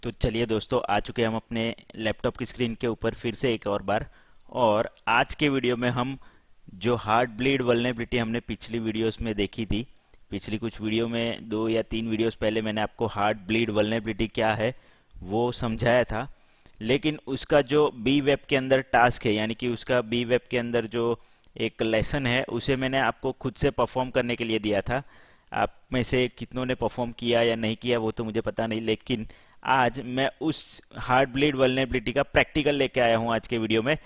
तो चलिए दोस्तों, आ चुके हैं हम अपने लैपटॉप की स्क्रीन के ऊपर फिर से एक और बार। और आज के वीडियो में हम जो हार्ट ब्लीड वल्नरेबिलिटी हमने पिछली वीडियोस में देखी थी, पिछली कुछ वीडियो में 2 या 3 वीडियोस पहले मैंने आपको हार्ट ब्लीड वल्नरेबिलिटी क्या है वो समझाया था। लेकिन उसका जो बी वेब के अंदर टास्क है, यानी कि उसका बी वेब के अंदर जो एक लेसन है, उसे मैंने आपको खुद से परफॉर्म करने के लिए दिया था। आप में से कितनों ने परफॉर्म किया या नहीं किया वो तो मुझे पता नहीं, लेकिन आज मैं उस हार्ट ब्लीड वल्नरेबिलिटी का प्रैक्टिकल लेके आया हूँ आज के वीडियो में।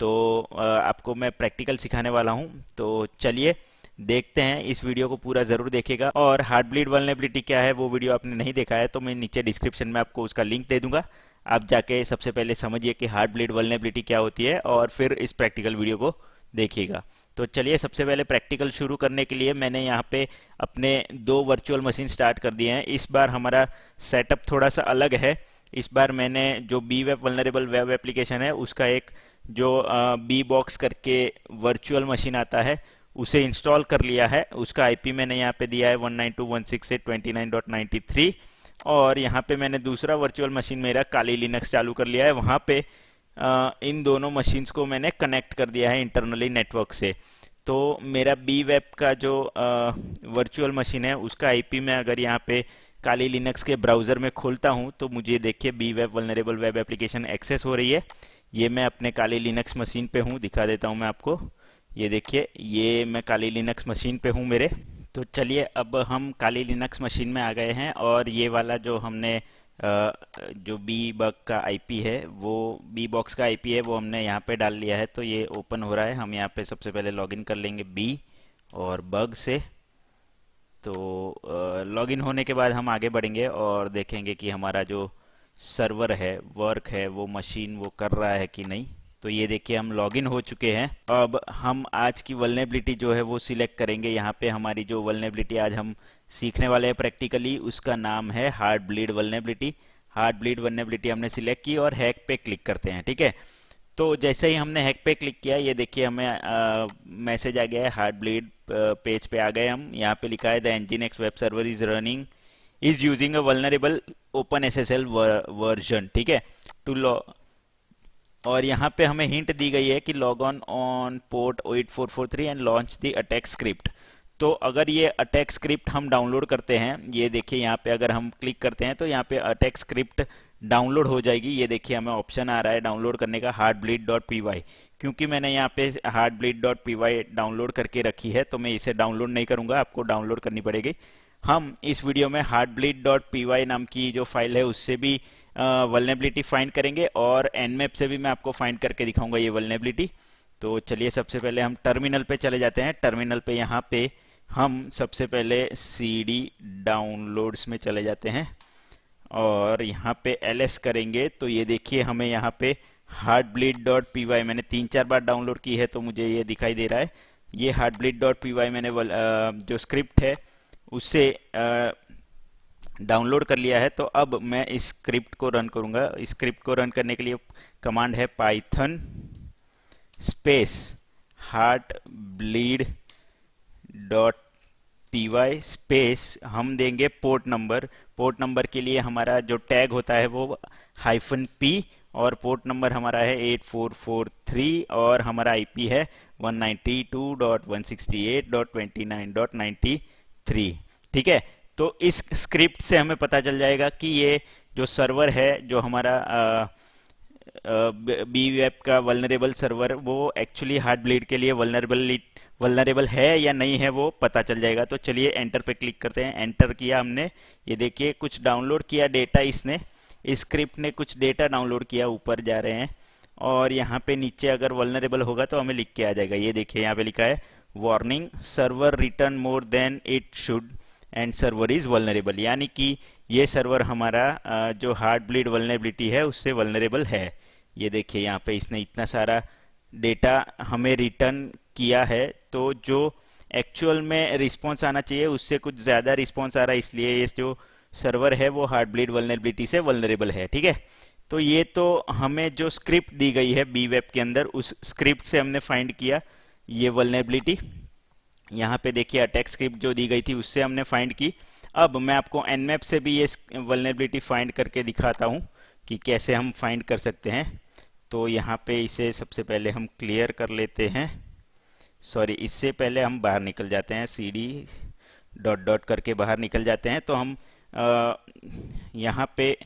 तो आपको मैं प्रैक्टिकल सिखाने वाला हूँ। तो चलिए देखते हैं, इस वीडियो को पूरा ज़रूर देखिएगा। और हार्ट ब्लीड वल्नरेबिलिटी क्या है वो वीडियो आपने नहीं देखा है तो मैं नीचे डिस्क्रिप्शन में आपको उसका लिंक दे दूंगा। आप जाके सबसे पहले समझिए कि हार्ट ब्लीड वल्नरेबिलिटी क्या होती है और फिर इस प्रैक्टिकल वीडियो को देखिएगा। तो चलिए, सबसे पहले प्रैक्टिकल शुरू करने के लिए मैंने यहाँ पे अपने 2 वर्चुअल मशीन स्टार्ट कर दिए हैं। इस बार हमारा सेटअप थोड़ा सा अलग है। इस बार मैंने जो B web vulnerable web application है उसका एक जो बी बॉक्स करके वर्चुअल मशीन आता है उसे इंस्टॉल कर लिया है। उसका आईपी मैंने यहाँ पे दिया है 192.168.29.93। और यहाँ पे मैंने दूसरा वर्चुअल मशीन मेरा काली लिनक्स चालू कर लिया है। वहाँ पे इन दोनों मशीन्स को मैंने कनेक्ट कर दिया है इंटरनली नेटवर्क से। तो मेरा बी वेब का जो वर्चुअल मशीन है उसका आईपी मैं अगर यहाँ पे काली लिनक्स के ब्राउज़र में खोलता हूँ तो मुझे देखिए B web vulnerable web application access हो रही है। ये मैं अपने काली लिनक्स मशीन पे हूँ, दिखा देता हूँ मैं आपको। ये देखिए, ये मैं काली लिनक्स मशीन पे हूँ मेरे। तो चलिए, अब हम काली लिनक्स मशीन में आ गए हैं और ये वाला जो हमने जो बी बग का आईपी है, वो बी बॉक्स का आईपी है, वो हमने यहाँ पे डाल लिया है। तो ये ओपन हो रहा है। हम यहाँ पे सबसे पहले लॉगिन कर लेंगे बी और बग से। तो लॉगिन होने के बाद हम आगे बढ़ेंगे और देखेंगे कि हमारा जो सर्वर है, वर्क है, वो मशीन वो कर रहा है कि नहीं। तो ये देखिए, हम लॉगिन हो चुके हैं। अब हम आज की वल्नरेबिलिटी जो है वो सिलेक्ट करेंगे। यहाँ पे हमारी जो वल्नरेबिलिटी आज हम सीखने वाले हैं प्रैक्टिकली, उसका नाम है heart bleed vulnerability. Heart bleed vulnerability हमने सिलेक्ट की और हैक पे क्लिक करते हैं, ठीक है। तो जैसे ही हमने हैक पे क्लिक किया, ये देखिए हमें मैसेज आ गया है। हार्ट ब्लीड पेज पे आ गए हम। यहाँ पे लिखा है the nginx web server is running is using a vulnerable open S S L version, ठीक है। टू और यहाँ पे हमें हिंट दी गई है कि log on on port 8443 and launch the attack script. तो अगर ये अटैक स्क्रिप्ट हम डाउनलोड करते हैं, ये देखिए यहाँ पे अगर हम क्लिक करते हैं तो यहाँ पे अटैक स्क्रिप्ट डाउनलोड हो जाएगी। ये देखिए हमें ऑप्शन आ रहा है डाउनलोड करने का, heartbleed dot P Y. क्योंकि मैंने यहाँ पे heartbleed dot P Y download करके रखी है तो मैं इसे डाउनलोड नहीं करूँगा, आपको डाउनलोड करनी पड़ेगी। हम इस वीडियो में heartbleed dot P Y नाम की जो फाइल है उससे भी वल्नरेबिलिटी फाइंड करेंगे और nmap से भी मैं आपको फाइंड करके दिखाऊंगा ये वल्नरेबिलिटी। तो चलिए, सबसे पहले हम टर्मिनल पे चले जाते हैं। टर्मिनल पे यहाँ पे हम सबसे पहले cd डाउनलोड्स में चले जाते हैं और यहाँ पे ls करेंगे। तो ये देखिए हमें यहाँ पे heartbleed dot P Y मैंने 3-4 बार डाउनलोड की है तो मुझे ये दिखाई दे रहा है। ये heartbleed dot P Y मैंने जो स्क्रिप्ट है उससे डाउनलोड कर लिया है। तो अब मैं इस स्क्रिप्ट को रन करूंगा। इस स्क्रिप्ट को रन करने के लिए कमांड है Python space heartbleed dot P Y space, हम देंगे पोर्ट नंबर। पोर्ट नंबर के लिए हमारा जो टैग होता है वो -p और पोर्ट नंबर हमारा है 8443 और हमारा आईपी है 192.168.29.93, ठीक है। तो इस स्क्रिप्ट से हमें पता चल जाएगा कि ये जो सर्वर है, जो हमारा बी वेब का वल्नरेबल सर्वर, वो एक्चुअली हार्ट ब्लीड के लिए वल्नरेबल है या नहीं है, वो पता चल जाएगा। तो चलिए एंटर पे क्लिक करते हैं। एंटर किया हमने। ये देखिए कुछ डाउनलोड किया डेटा इसने, इस स्क्रिप्ट ने कुछ डेटा डाउनलोड किया। ऊपर जा रहे हैं और यहाँ पे नीचे अगर वल्नरेबल होगा तो हमें लिख के आ जाएगा। ये देखिए यहाँ पे लिखा है warning server return more than it should and server is vulnerable, यानी कि ये सर्वर हमारा जो हार्ट ब्लीड वल्नरेबिलिटी है उससे वल्नरेबल है। ये देखिए यहाँ पे इसने इतना सारा डेटा हमें रिटर्न किया है। तो जो एक्चुअल में रिस्पॉन्स आना चाहिए उससे कुछ ज़्यादा रिस्पॉन्स आ रहा है, इसलिए ये जो सर्वर है वो हार्ट ब्लीड वल्नरेबिलिटी से वल्नरेबल है, ठीक है। तो ये तो हमें जो स्क्रिप्ट दी गई है बी वेब के अंदर, उस स्क्रिप्ट से हमने फाइंड किया ये वल्नरेबिलिटी। यहाँ पे देखिए अटैक स्क्रिप्ट जो दी गई थी उससे हमने फाइंड की। अब मैं आपको nmap से भी ये वल्नरेबिलिटी फाइंड करके दिखाता हूँ कि कैसे हम फाइंड कर सकते हैं। तो यहाँ पे इसे सबसे पहले हम क्लियर कर लेते हैं। सॉरी, इससे पहले हम बाहर निकल जाते हैं, cd डॉट डॉट करके बाहर निकल जाते हैं। तो हम यहाँ पे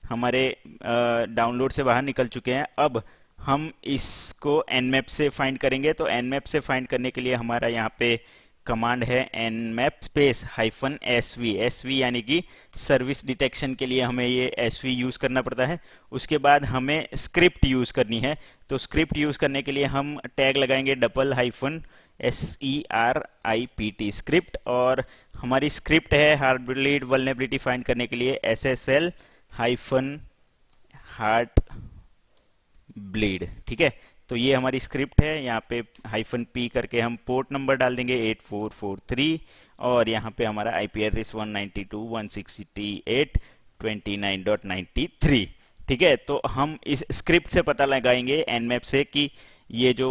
हमारे डाउनलोड से बाहर निकल चुके हैं। अब हम इसको nmap से फाइंड करेंगे। तो nmap से फाइंड करने के लिए हमारा यहाँ पे कमांड है nmap स्पेस हाइफन sv यानी कि सर्विस डिटेक्शन के लिए हमें ये sv यूज़ करना पड़ता है। उसके बाद हमें स्क्रिप्ट यूज़ करनी है। तो स्क्रिप्ट यूज़ करने के लिए हम टैग लगाएंगे डबल हाइफन SERIPT स्क्रिप्ट, और हमारी स्क्रिप्ट है हार्ट ब्लीड वल्नरेबिलिटी फाइंड करने के लिए SSL हाइफन हार्ट ब्लीड। ठीक है, तो ये हमारी स्क्रिप्ट है। यहाँ पे हाइफन p करके हम पोर्ट नंबर डाल देंगे 8443, और यहाँ पे हमारा आईपी एड्रेस 192.168.29.93। ठीक है, तो हम इस स्क्रिप्ट से पता लगाएंगे nmap से कि ये जो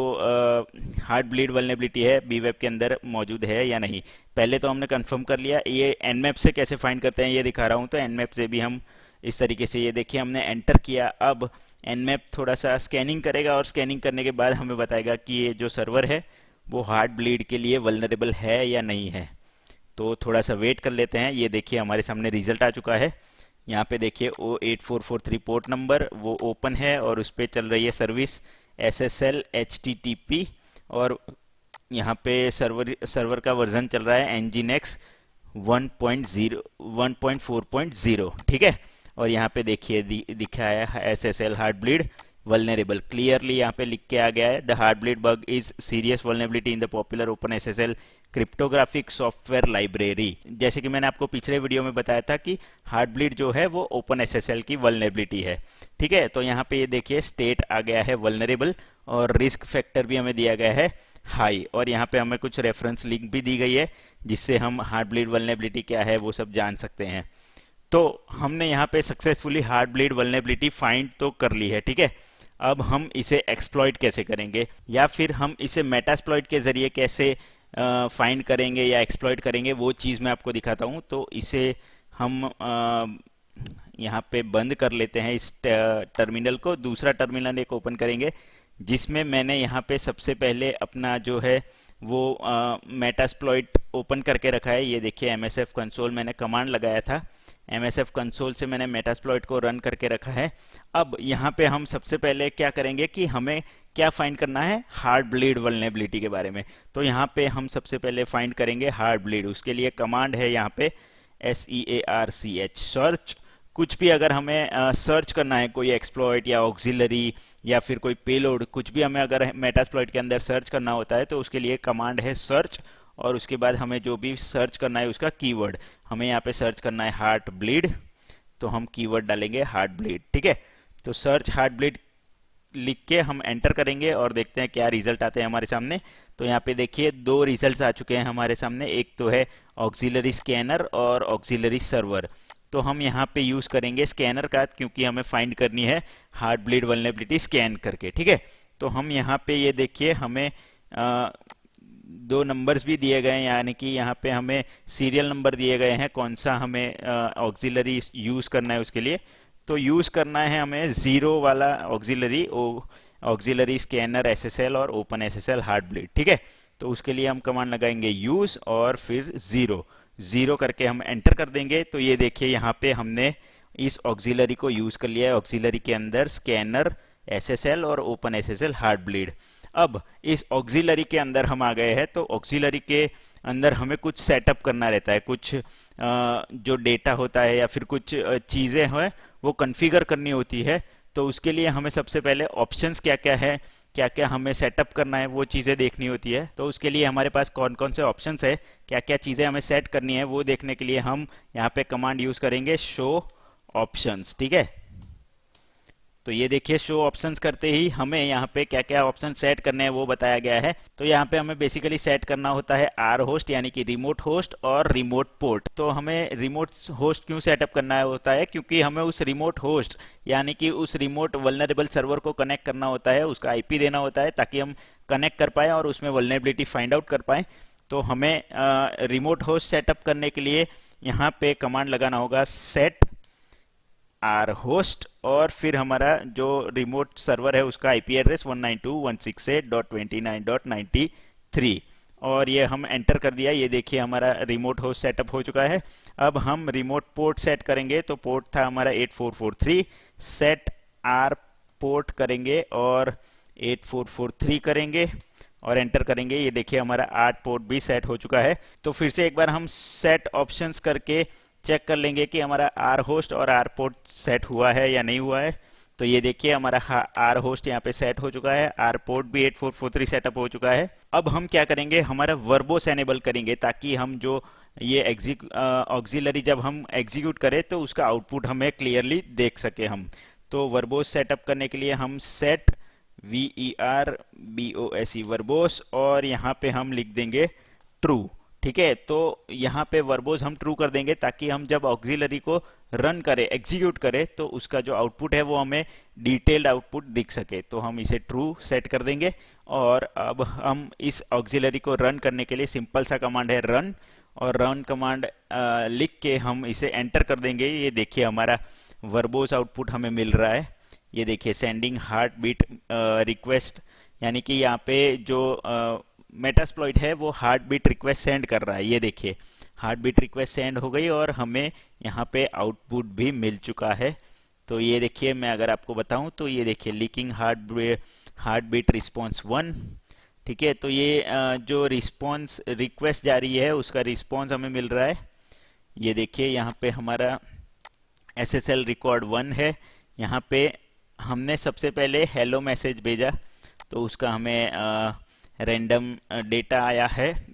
हार्ट ब्लीड वल्नरेबिलिटी है bweb के अंदर मौजूद है या नहीं। पहले तो हमने कंफर्म कर लिया। ये nmap से कैसे फाइंड करते हैं ये दिखा रहा हूँ। तो nmap से भी हम इस तरीके से, ये देखिए हमने एंटर किया। अब nmap थोड़ा सा स्कैनिंग करेगा, और स्कैनिंग करने के बाद हमें बताएगा कि ये जो सर्वर है वो हार्ट ब्लीड के लिए वल्नरेबल है या नहीं है। तो थोड़ा सा वेट कर लेते हैं। ये देखिए हमारे सामने रिजल्ट आ चुका है। यहाँ पे देखिए ओ 8443 पोर्ट नंबर वो ओपन है, और उस पर चल रही है सर्विस SSL HTTP, और यहाँ पे सर्वर का वर्जन चल रहा है Nginx 1.4.0। ठीक है, और यहाँ पे देखिए दिखा है SSL heart bleed vulnerable. Clearly यहाँ पे लिख के आ गया है the heart bleed bug is serious vulnerability in the popular open SSL cryptographic software library. जैसे कि मैंने आपको पिछले वीडियो में बताया था कि हार्ट ब्लीड जो है वो ओपन SSL की वल्नरेबिलिटी है। ठीक है, तो यहाँ पे ये देखिए स्टेट आ गया है वल्नरेबल, और रिस्क फैक्टर भी हमें दिया गया है हाई, और यहाँ पे हमें कुछ रेफरेंस लिंक भी दी गई है जिससे हम हार्ट ब्लीड वल्नरेबिलिटी क्या है वो सब जान सकते हैं। तो हमने यहाँ पे successfully heart bleed vulnerability find तो कर ली है। ठीक है, अब हम इसे एक्सप्लॉइट कैसे करेंगे, या फिर हम इसे मेटास्प्लॉइट के जरिए कैसे फाइंड करेंगे या एक्सप्लॉइट करेंगे, वो चीज़ मैं आपको दिखाता हूँ। तो इसे हम यहाँ पे बंद कर लेते हैं इस टर्मिनल को। दूसरा टर्मिनल एक ओपन करेंगे जिसमें मैंने यहाँ पे सबसे पहले अपना जो है वो मेटास्प्लॉइट ओपन करके रखा है। ये देखिए MSF कंसोल मैंने कमांड लगाया था, MSF कंसोल से मैंने मेटास्प्लॉइट को रन करके रखा है। अब यहाँ पे हम सबसे पहले क्या करेंगे कि हमें क्या फाइंड करना है, हार्ट ब्लीड वल्नरेबिलिटी के बारे में। तो यहाँ पे हम सबसे पहले फाइंड करेंगे हार्ट ब्लीड। उसके लिए कमांड है यहाँ पे SEARCH सर्च। कुछ भी अगर हमें सर्च करना है, कोई एक्सप्लॉइट या ऑक्सिलरी या फिर कोई पेलोड, कुछ भी हमें अगर मेटास्प्लॉइट के अंदर सर्च करना होता है तो उसके लिए कमांड है सर्च, और उसके बाद हमें जो भी सर्च करना है उसका कीवर्ड, हमें यहाँ पे सर्च करना है हार्ट ब्लीड। तो हम कीवर्ड डालेंगे हार्ट ब्लीड। ठीक है, तो सर्च हार्ट ब्लीड लिख के हम एंटर करेंगे और देखते हैं क्या रिजल्ट आते हैं हमारे सामने। तो यहाँ पे देखिए दो रिजल्ट्स आ चुके हैं हमारे सामने, एक तो है ऑक्सिलरी स्कैनर और ऑक्सिलरी सर्वर। तो हम यहाँ पे यूज़ करेंगे स्कैनर का, क्योंकि हमें फाइंड करनी है हार्ट ब्लीड वल्नरेबिलिटी स्कैन करके। ठीक है, तो हम यहाँ पे ये देखिए हमें दो नंबर्स भी दिए गए हैं, यानी कि यहाँ पे हमें सीरियल नंबर दिए गए हैं कौन सा हमें ऑक्सिलरी यूज़ करना है उसके लिए। तो यूज़ करना है हमें 0 वाला ऑक्सिलरी स्कैनर SSL और ओपन SSL हार्ट ब्लीड। ठीक है, तो उसके लिए हम कमांड लगाएंगे यूज़ और फिर 0 करके हम एंटर कर देंगे। तो ये देखिए यहाँ पे हमने इस ऑक्सिलरी को यूज़ कर लिया है। ऑक्सिलरी के अंदर स्कैनर SSL और ओपन SSL हार्ट ब्लीड। अब इस ऑक्सिलरी के अंदर हम आ गए हैं। तो ऑक्सिलरी के अंदर हमें कुछ सेटअप करना रहता है, कुछ जो डेटा होता है या फिर कुछ चीज़ें हैं वो कॉन्फ़िगर करनी होती है। तो उसके लिए हमें सबसे पहले ऑप्शंस क्या क्या है, क्या क्या हमें सेटअप करना है, वो चीज़ें देखनी होती है। तो उसके लिए हमारे पास कौन कौन से ऑप्शंस है, क्या क्या चीज़ें हमें सेट करनी है, वो देखने के लिए हम यहाँ पे कमांड यूज़ करेंगे शो ऑप्शंस। ठीक है, तो ये देखिए शो ऑप्शंस करते ही हमें यहाँ पे क्या क्या ऑप्शन सेट करने हैं वो बताया गया है। तो यहाँ पे हमें बेसिकली सेट करना होता है आर होस्ट यानी कि रिमोट होस्ट और रिमोट पोर्ट। तो हमें रिमोट होस्ट क्यों सेटअप करना होता है, क्योंकि हमें उस रिमोट होस्ट यानी कि उस रिमोट वल्नरेबल सर्वर को कनेक्ट करना होता है, उसका IP देना होता है ताकि हम कनेक्ट कर पाएँ और उसमें वल्नरेबिलिटी फाइंड आउट कर पाएँ। तो हमें रिमोट होस्ट सेटअप करने के लिए यहाँ पे कमांड लगाना होगा सेट आर होस्ट, और फिर हमारा जो रिमोट सर्वर है उसका आईपी एड्रेस 192.168.29.93, और ये हम एंटर कर दिया। ये देखिए हमारा रिमोट होस्ट सेटअप हो चुका है। अब हम रिमोट पोर्ट सेट करेंगे, तो पोर्ट था हमारा 8443, सेट आर पोर्ट करेंगे और 8443 करेंगे और एंटर करेंगे। ये देखिए हमारा 8 पोर्ट भी सेट हो चुका है। तो फिर से एक बार हम सेट ऑप्शंस करके चेक कर लेंगे कि हमारा आर होस्ट और आर पोर्ट सेट हुआ है या नहीं हुआ है। तो ये देखिए हमारा आर होस्ट यहाँ पे सेट हो चुका है, आर पोर्ट भी 8443 सेटअप हो चुका है। अब हम क्या करेंगे, हमारा वर्बोस एनेबल करेंगे ताकि हम जो ये ऑक्सिलरी जब हम एग्जीक्यूट करें तो उसका आउटपुट हमें क्लियरली देख सके हम। तो वर्बोस सेटअप करने के लिए हम सेट VERBOSE वर्बोस, और यहाँ पे हम लिख देंगे ट्रू। ठीक है, तो यहाँ पे वर्बोस हम ट्रू कर देंगे ताकि हम जब ऑक्सिलरी को रन करें, एग्जीक्यूट करें, तो उसका जो आउटपुट है वो हमें डिटेल्ड आउटपुट दिख सके। तो हम इसे ट्रू सेट कर देंगे। और अब हम इस ऑक्सिलरी को रन करने के लिए सिंपल सा कमांड है रन, और रन कमांड लिख के हम इसे एंटर कर देंगे। ये देखिए हमारा वर्बोस आउटपुट हमें मिल रहा है। ये देखिए सेंडिंग हार्ट बीट रिक्वेस्ट, यानी कि यहाँ पे जो मेटास्प्लॉइट है वो हार्ट बीट रिक्वेस्ट सेंड कर रहा है। ये देखिए हार्ट बीट रिक्वेस्ट सेंड हो गई और हमें यहाँ पे आउटपुट भी मिल चुका है। तो ये देखिए मैं अगर आपको बताऊं तो ये देखिए लीकिंग हार्ट बीट रिस्पॉन्स 1। ठीक है, तो ये जो रिस्पॉन्स रिक्वेस्ट जा रही है उसका रिस्पॉन्स हमें मिल रहा है। ये देखिए यहाँ पे हमारा SSL रिकॉर्ड 1 है। यहाँ पे हमने सबसे पहले हेलो मैसेज भेजा, तो उसका हमें रैंडम डेटा आया है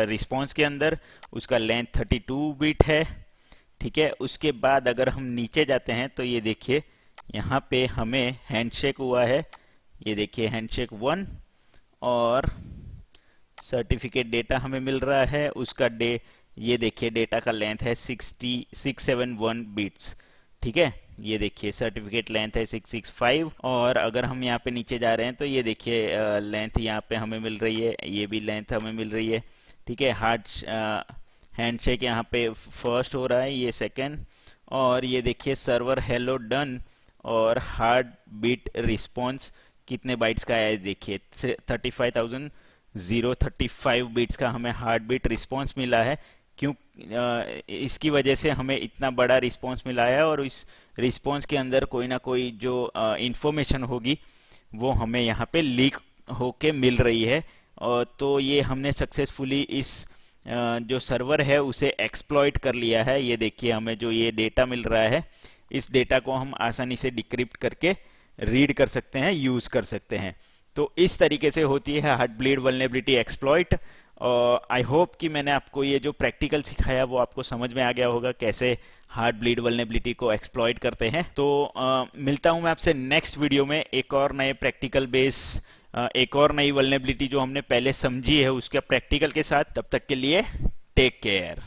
रिस्पॉन्स के अंदर। उसका लेंथ 32 बिट है। ठीक है, उसके बाद अगर हम नीचे जाते हैं तो ये देखिए यहाँ पे हमें हैंडशेक हुआ है। ये देखिए हैंडशेक 1, और सर्टिफिकेट डेटा हमें मिल रहा है। उसका ये देखिए डेटा का लेंथ है 671 बिट्स। ठीक है, ये देखिए सर्टिफिकेट लेंथ है 665, और अगर हम यहाँ पे नीचे जा रहे हैं तो ये देखिए लेंथ यहाँ पे हमें मिल रही है, ये भी लेंथ हमें मिल रही है। ठीक है, हैंडशेक यहाँ पे फर्स्ट हो रहा है, ये सेकंड, और ये देखिए सर्वर हेलो डन, और हार्ट बीट रिस्पॉन्स कितने बाइट्स का है देखिए 35,035 बिट्स का हमें हार्ट बीट रिस्पॉन्स मिला है। क्यों इसकी वजह से हमें इतना बड़ा रिस्पॉन्स मिला है, और इस रिस्पॉन्स के अंदर कोई ना कोई जो इंफॉर्मेशन होगी वो हमें यहाँ पे लीक होके मिल रही है। और तो ये हमने सक्सेसफुली इस जो सर्वर है उसे एक्सप्लॉइट कर लिया है। ये देखिए हमें जो ये डेटा मिल रहा है, इस डेटा को हम आसानी से डिक्रिप्ट करके रीड कर सकते हैं, यूज कर सकते हैं। तो इस तरीके से होती है Heartbleed vulnerability exploit. I hope कि मैंने आपको ये जो प्रैक्टिकल सिखाया वो आपको समझ में आ गया होगा कैसे हार्टब्लीड वल्नरेबिलिटी को एक्सप्लॉइट करते हैं। तो मिलता हूं मैं आपसे नेक्स्ट वीडियो में एक और नए प्रैक्टिकल बेस एक और नई वल्नरेबिलिटी जो हमने पहले समझी है उसके प्रैक्टिकल के साथ। तब तक के लिए टेक केयर।